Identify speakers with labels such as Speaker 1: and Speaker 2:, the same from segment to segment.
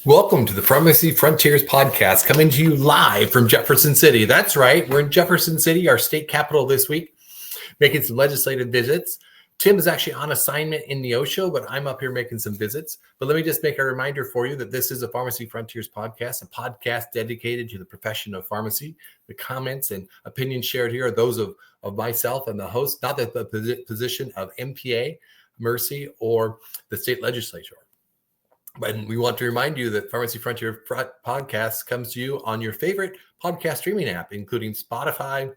Speaker 1: Welcome to the Pharmacy Frontiers podcast, coming to you live from Jefferson City. That's right, we're in Jefferson City, our state capital this week, making some legislative visits. Tim is actually on assignment in Neosho, but I'm up here making some visits. But let me just make a reminder for you that this is a Pharmacy Frontiers podcast, a podcast dedicated to the profession of pharmacy. The comments and opinions shared here are those of myself and the host, not the position of MPA, Mercy, or the state legislature. But we want to remind you that Pharmacy Frontier Podcast comes to you on your favorite podcast streaming app, including Spotify,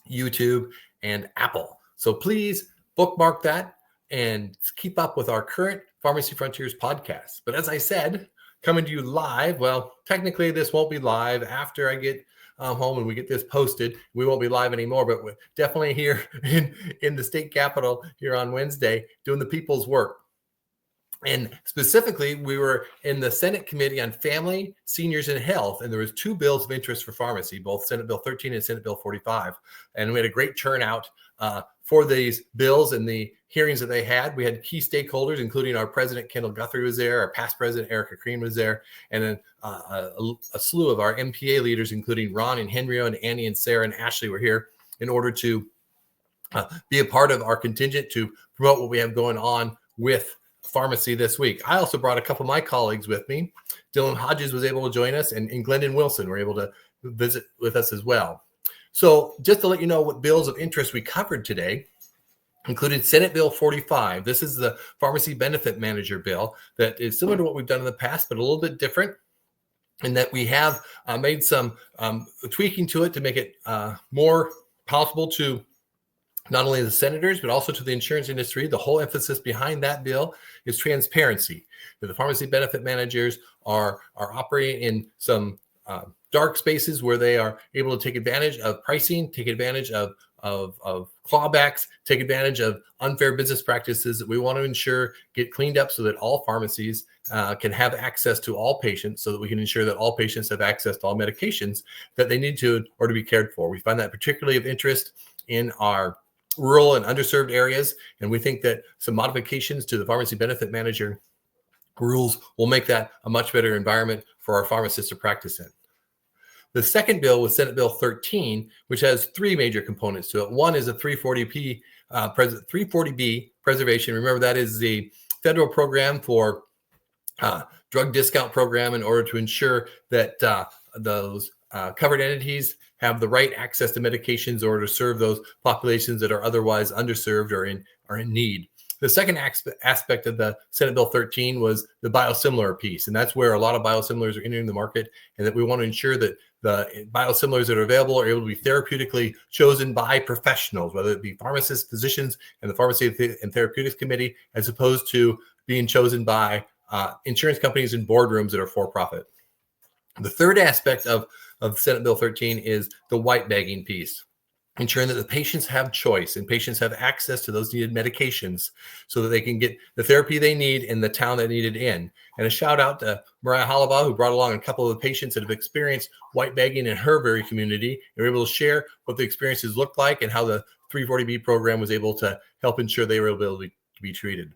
Speaker 1: YouTube, and Apple. So please bookmark that and keep up with our current Pharmacy Frontiers podcast. But as I said, coming to you live, well, technically this won't be live after I get home and we get this posted. We won't be live anymore, but we're definitely here in the state capitol here on Wednesday doing the people's work. And specifically, we were in the Senate Committee on Family, Seniors, and Health, and there was two bills of interest for pharmacy, both Senate Bill 13 and Senate Bill 45. And we had a great turnout for these bills and the hearings that they had. We had key stakeholders, including our president, Kendall Guthrie, was there, our past president, Erica Crean, was there, and then a slew of our MPA leaders, including Ron and Henrio and Annie and Sarah and Ashley, were here in order to be a part of our contingent to promote what we have going on with pharmacy this week. I also brought a couple of my colleagues with me. Dylan Hodges was able to join us, and Glendon Wilson were able to visit with us as well. So just to let you know what bills of interest we covered today, included Senate Bill 45. This is the Pharmacy Benefit Manager bill that is similar to what we've done in the past, but a little bit different in that we have made some tweaking to it to make it more palatable to not only the senators, but also to the insurance industry. The whole emphasis behind that bill is transparency. The pharmacy benefit managers are operating in some dark spaces where they are able to take advantage of pricing, take advantage of clawbacks, take advantage of unfair business practices that we want to ensure get cleaned up so that all pharmacies can have access to all patients, so that we can ensure that all patients have access to all medications that they need to in order to be cared for. We find that particularly of interest in our rural and underserved areas, and we think that some modifications to the pharmacy benefit manager rules will make that a much better environment for our pharmacists to practice in. The second bill was Senate Bill 13, which has three major components to it. One is a 340B preservation. Remember, that is the federal program for drug discount program in order to ensure that those covered entities have the right access to medications in order to serve those populations that are otherwise underserved or in need. The second aspect of the Senate Bill 13 was the biosimilar piece, and that's where a lot of biosimilars are entering the market, and that we want to ensure that the biosimilars that are available are able to be therapeutically chosen by professionals, whether it be pharmacists, physicians, and the Pharmacy and Therapeutics Committee, as opposed to being chosen by insurance companies and boardrooms that are for-profit. The third aspect of Senate Bill 13 is the white bagging piece, ensuring that the patients have choice and patients have access to those needed medications so that they can get the therapy they need in the town they need it in. And a shout out to Mariah Hollibaugh, who brought along a couple of the patients that have experienced white bagging in her very community, and were able to share what the experiences looked like and how the 340B program was able to help ensure they were able to be treated.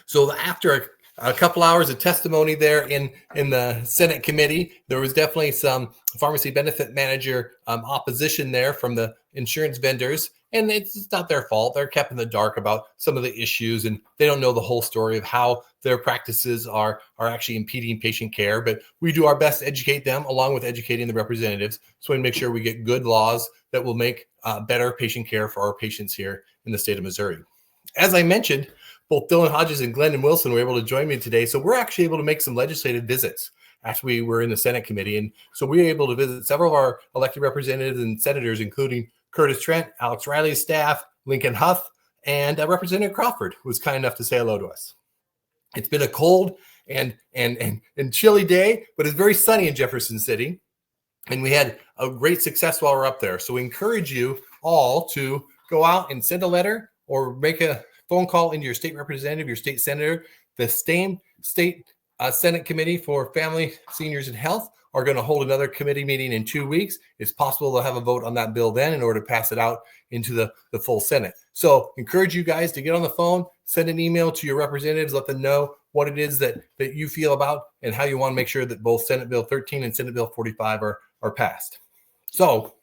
Speaker 1: So after a couple hours of testimony there in the Senate committee, there was definitely some pharmacy benefit manager opposition there from the insurance vendors, and it's not their fault. They're kept in the dark about some of the issues, and they don't know the whole story of how their practices are actually impeding patient care. But we do our best to educate them, along with educating the representatives, so we make sure we get good laws that will make better patient care for our patients here in the state of Missouri. As I mentioned, both Dylan Hodges and Glendon Wilson were able to join me today. So we're actually able to make some legislative visits after we were in the Senate committee. And so we were able to visit several of our elected representatives and senators, including Curtis Trent, Alex Riley's staff, Lincoln Huff, and Representative Crawford, who was kind enough to say hello to us. It's been a cold and chilly day, but it's very sunny in Jefferson City. And we had a great success while we're up there. So we encourage you all to go out and send a letter or make a phone call into your state representative, your state senator. The same state Senate Committee for Family, Seniors, and Health are going to hold another committee meeting in 2 weeks. It's possible they'll have a vote on that bill then in order to pass it out into the full Senate. So encourage you guys to get on the phone, send an email to your representatives, let them know what it is that you feel about and how you want to make sure that both Senate Bill 13 and Senate Bill 45 are passed. So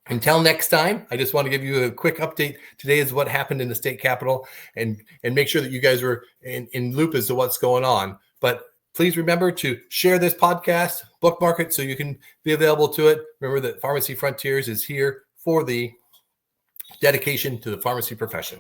Speaker 1: until next time, I just want to give you a quick update. Today is what happened in the state capitol, and make sure that you guys are in loop as to what's going on. But please remember to share this podcast, bookmark it so you can be available to it. Remember that Pharmacy Frontiers is here for the dedication to the pharmacy profession.